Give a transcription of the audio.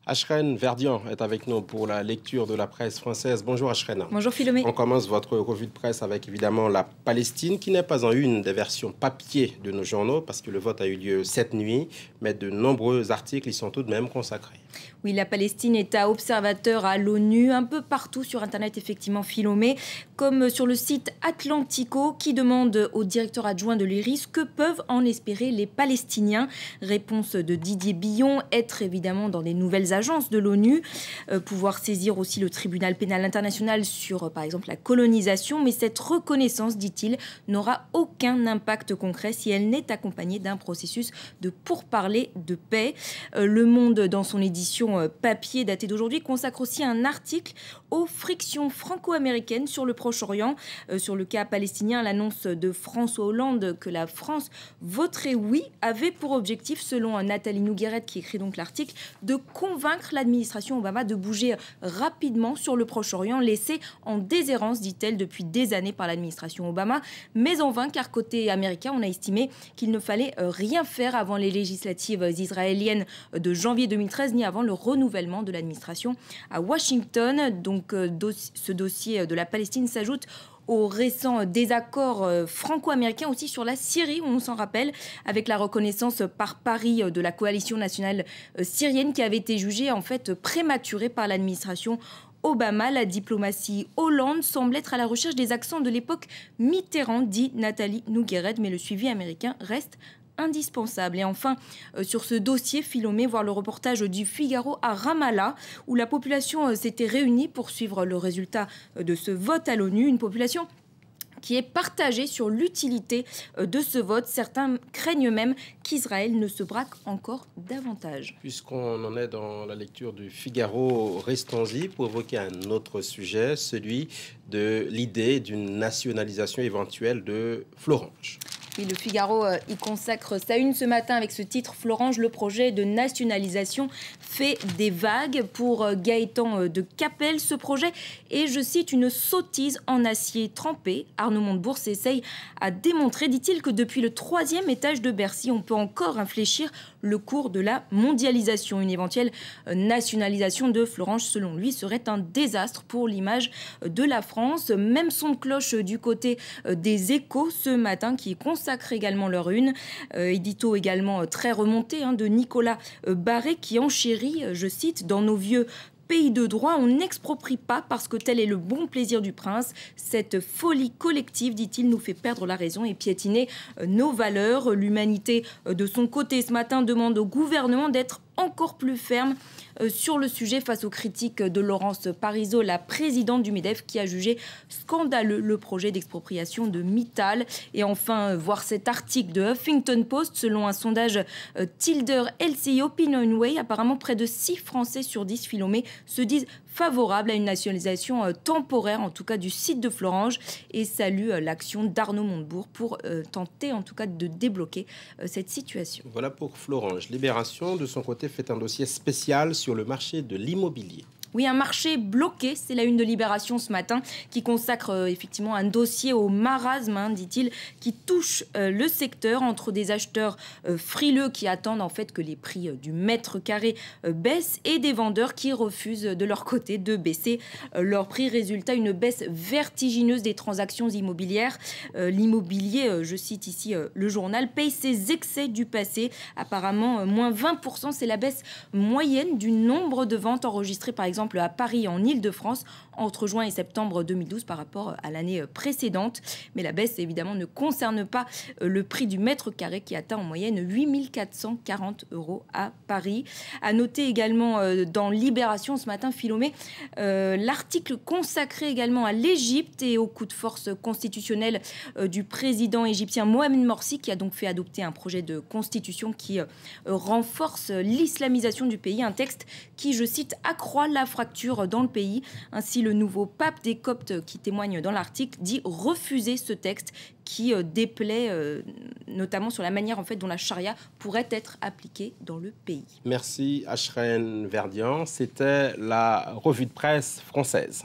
Ashrène Verdian est avec nous pour la lecture de la presse française. Bonjour Ashrène. Bonjour Philomé. On commence votre revue de presse avec évidemment la Palestine qui n'est pas en une des versions papier de nos journaux parce que le vote a eu lieu cette nuit, mais de nombreux articles y sont tout de même consacrés. Oui, la Palestine est à observateur à l'ONU, un peu partout sur Internet, effectivement, Philomé, comme sur le site Atlantico qui demande au directeur adjoint de l'IRI que peuvent en espérer les Palestiniens. Réponse de Didier Billon, être évidemment dans des nouvelles agences de l'ONU, pouvoir saisir aussi le tribunal pénal international sur, par exemple, la colonisation. Mais cette reconnaissance, dit-il, n'aura aucun impact concret si elle n'est accompagnée d'un processus de pourparlers de paix. Le Monde, dans son édition papier datée d'aujourd'hui, consacre aussi un article aux frictions franco-américaines sur le Proche-Orient. Sur le cas palestinien, l'annonce de François Hollande que la France voterait oui avait pour objectif, selon Nathalie Nougueret qui écrit donc l'article, de convaincre l'administration Obama de bouger rapidement sur le Proche-Orient, laissé en déshérence, dit-elle, depuis des années par l'administration Obama, mais en vain car côté américain, on a estimé qu'il ne fallait rien faire avant les législatives israéliennes de janvier 2013 ni avant le renouvellement de l'administration à Washington. Donc ce dossier de la Palestine s'ajoute aux récents désaccords franco-américains aussi sur la Syrie, on s'en rappelle, avec la reconnaissance par Paris de la coalition nationale syrienne qui avait été jugée en fait prématurée par l'administration Obama. La diplomatie Hollande semble être à la recherche des accents de l'époque Mitterrand, dit Nathalie Nougueret, mais le suivi américain reste indispensable. Et enfin, sur ce dossier, Philomé, voir le reportage du Figaro à Ramallah, où la population s'était réunie pour suivre le résultat de ce vote à l'ONU. Une population qui est partagée sur l'utilité de ce vote. Certains craignent même qu'Israël ne se braque encore davantage. Puisqu'on en est dans la lecture du Figaro, restons-y pour évoquer un autre sujet, celui de l'idée d'une nationalisation éventuelle de Florange. Oui, le Figaro y consacre sa une ce matin avec ce titre « Florange, le projet de nationalisation fait des vagues ». Pour Gaëtan de Capelle, ce projet est, je cite, une sottise en acier trempé. Arnaud Montebourg s'essaye à démontrer, dit-il, que depuis le 3e étage de Bercy, on peut encore infléchir le cours de la mondialisation. Une éventuelle nationalisation de Florange, selon lui, serait un désastre pour l'image de la France. Même son de cloche du côté des Échos ce matin qui consacre également leur une. Édito également très remonté de Nicolas Barré qui enchérit, je cite, « Dans nos vieux pays de droit, on n'exproprie pas parce que tel est le bon plaisir du prince. Cette folie collective, dit-il, nous fait perdre la raison et piétiner nos valeurs. » L'humanité, de son côté, ce matin, demande au gouvernement d'être encore plus ferme sur le sujet face aux critiques de Laurence Parisot, la présidente du MEDEF, qui a jugé scandaleux le projet d'expropriation de Mittal. Et enfin, voir cet article de Huffington Post, selon un sondage Tilder LCI Opinion Way, apparemment près de 6 Français sur 10, Philomé, se disent favorables à une nationalisation temporaire, en tout cas du site de Florange, et saluent l'action d'Arnaud Montebourg pour tenter en tout cas de débloquer cette situation. Voilà pour Florange. Libération, de son côté, fait un dossier spécial sur le marché de l'immobilier. Oui, un marché bloqué, c'est la une de Libération ce matin, qui consacre effectivement un dossier au marasme, dit-il, qui touche le secteur entre des acheteurs frileux qui attendent en fait que les prix du mètre carré baissent et des vendeurs qui refusent de leur côté de baisser leur prix. Résultat, une baisse vertigineuse des transactions immobilières. L'immobilier, je cite ici le journal, paye ses excès du passé. Apparemment, moins 20%, c'est la baisse moyenne du nombre de ventes enregistrées par exemple à Paris en Île-de-France entre juin et septembre 2012 par rapport à l'année précédente. Mais la baisse évidemment ne concerne pas le prix du mètre carré qui atteint en moyenne 8 440 € à Paris. À noter également dans Libération ce matin, Philomé, l'article consacré également à l'Égypte et au coup de force constitutionnel du président égyptien Mohamed Morsi, qui a donc fait adopter un projet de constitution qui renforce l'islamisation du pays. Un texte qui, je cite, accroît la fracture dans le pays. Ainsi, le nouveau pape des Coptes, qui témoigne dans l'article, dit refuser ce texte qui déplaît notamment sur la manière en fait dont la charia pourrait être appliquée dans le pays. Merci Ashrène Verdian. C'était la revue de presse française.